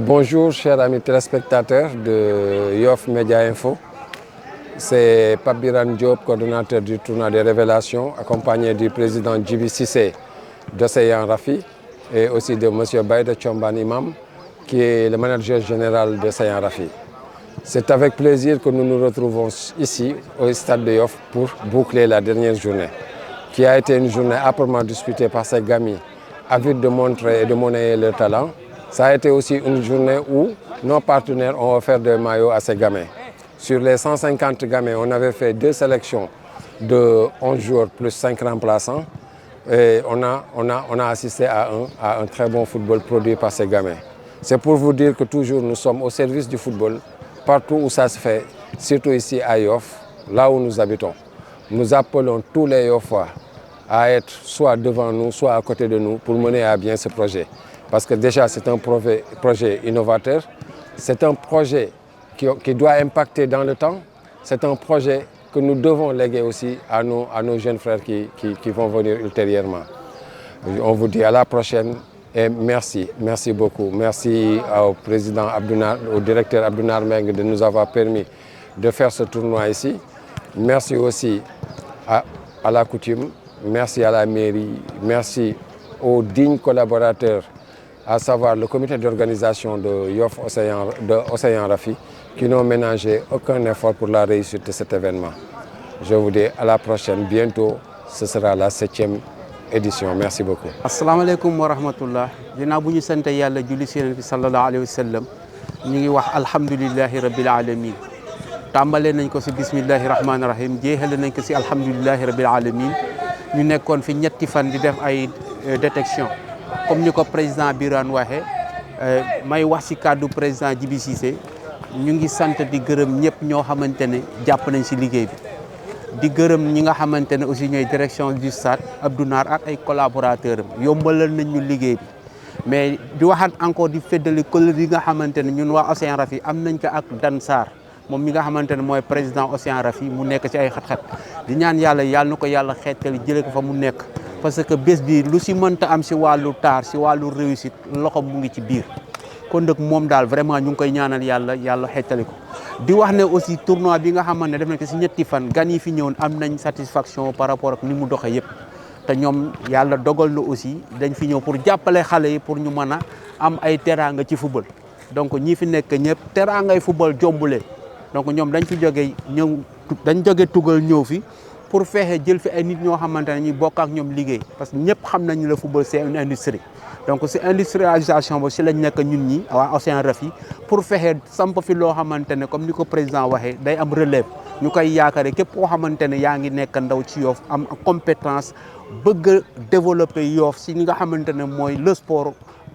Bonjour chers amis téléspectateurs de Yoff Média Info. C'est Pape Birane Diop, coordonnateur du tournoi des révélations, accompagné du président Djibi Cissé d'Océan Rafi et aussi de M. Baïda Chomban Imam, qui est le manager général d'Océan Rafi. C'est avec plaisir que nous nous retrouvons ici au stade de Yoff pour boucler la dernière journée, qui a été une journée âprement disputée par ces gamins, avides de montrer et de monnayer leur talent. Ça a été aussi une journée où nos partenaires ont offert des maillots à ces gamins. Sur les 150 gamins, on avait fait 2 sélections de 11 joueurs plus 5 remplaçants. Et on a assisté à un très bon football produit par ces gamins. C'est pour vous dire que toujours nous sommes au service du football, partout où ça se fait, surtout ici à Yoff, là où nous habitons. Nous appelons tous les Yoffois à être soit devant nous, soit à côté de nous pour mener à bien ce projet. Parce que déjà, c'est un projet innovateur, c'est un projet qui doit impacter dans le temps, c'est un projet que nous devons léguer aussi à nos jeunes frères qui vont venir ultérieurement. On vous dit à la prochaine et merci beaucoup. Merci au président au directeur Abdounar Meng de nous avoir permis de faire ce tournoi ici. Merci aussi à la coutume, merci à la mairie, merci aux dignes collaborateurs, à savoir le comité d'organisation de Yoff Océan Rafi, qui n'ont ménagé aucun effort pour la réussite de cet événement. Je vous dis à la prochaine. Bientôt, ce sera la 7e édition. Merci beaucoup. Assalamu alaikum wa rahmatullah. Ginnaaw bu ñu sant Yàlla julli ci Yonent bi sallallahu alayhi wa sallam, ñu ngi wax alhamdulillahi rabbil alamin. Tàmbale nañ ko ci bismillahi rahmani rahim, jeexale nañ ko ci alhamdulillahi rabbil alamin. Ñu nekkoon fi ñetti fan di def ay détection. Comme ni ko président Birane waxee, may wax ci kàddu président Djibi Cissé, ñu ngi sant di gërëm ñëpp ñoo xamante ne jàpp nañ ci liggéey bi. Di gërëm ñi nga xamante ne aussi ñooy direction du stade Abdounar ak ay collaborateurs am yombalal nañ ñu liggéey bi. Mais di waxaat encore di feddali kóllëre yi nga xamante ne ñun waa Océan Rafi am nañ ko ak Dan Sarr moom mi nga xamante ne mooy président Océan Rafi mu nekk ci ay xat-xat di ñaan yàlla na ko yàlla xeetali jëlee ko fa mu nekk. Parce que bés bi lu si mënta am si wàllu taar si wàllu réussite loxo mu ngi ci biir kon nag moom daal vraiment ñu ngi koy ñaanal yàlla xettali ko di wax ne aussi tournoi bi nga xamante ne def nañ ko si ñetti fan gan yi fi ñëwoon am nañ satisfaction par rapport ak ni mu doxee yëpp te ñoom yàlla dogal na aussi dañ fi ñëw pour jàppale xale yi pour ñu mën a am ay teraanga ci football donc ñi fi nekk ñëpp teraangay football jombulee donc ñoom dañ fi jóge tugal ñëw fi pour fexe jël fi ay nit ñoo xamante ne ñuy bokk ak ñoom liggéey parce que ñëpp xam nañu le football c'est une industrie donc c'est industrialisation ba si lañ nekk ñun ñi waa Océan Rafi pour fexe samp fi loo xamante ne comme ni ko président waxee day am relève ñu koy yaakaare képp koo xamante ne yaa ngi nekk ndaw ci Yoff am compétence bëgg a développer Yoff si ñi nga xamante ne mooy le sport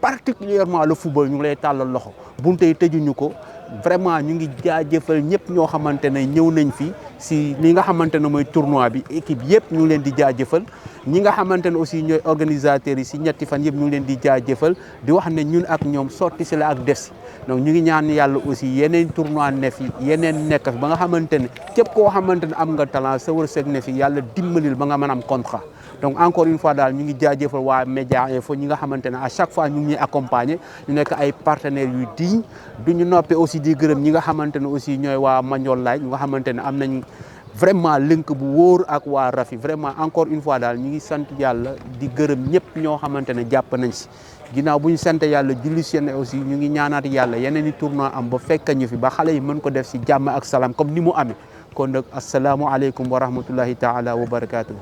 particulièrement le football ñu ngi lay tàllal loxo bunte yi tëjuñu ko vraiment ñu ngi jaajëfal ñëpp ñoo xamante ne ñëw nañ fi si li nga xamante ne mooy tournoi bi équipe yëpp ñu ngi leen di jaajëfal ñi nga xamante ne aussi ñooy organisateurs yi si ñetti fan yëpp ñu ngi leen di jaajëfal di wax ne ñun ak ñoom sotti si la ak des si donc ñu ngi ñaan yàlla aussi yeneen tournoi ne fi yeneen nekk fi ba nga xamante ne képp koo xamante ne am nga talent sa wërsëg ne fi yàlla dimbalil ba nga mën am contrat donc encore une fois daal ñu ngi jaajëfal waa Média Info ñi nga xamante ne à chaque fois ñu ngi ñuy accompagner ñu nekk ay partenaires yu digne du ñu noppee aussi di gërëm ñi nga xamante ne aussi ñooy waa Mandiol Laye ñi nga xamante ne am nañ vraiment link bu wóor ak waa Rafi vraiment encore une fois daal ñu ngi sant yàlla di gërëm ñëpp ñoo xamante ne jàpp nañ si ginnaaw bu ñu sant yàlla julli seen aussi ñu ngi ñaanaat yàlla yeneen i tournoi am ba fekk ñu fi ba xale yi mën ko def si jàmm ak salaam comme ni mu amee kon nag asalaamualeykum wa rahmatullahi taala wa barakaatu.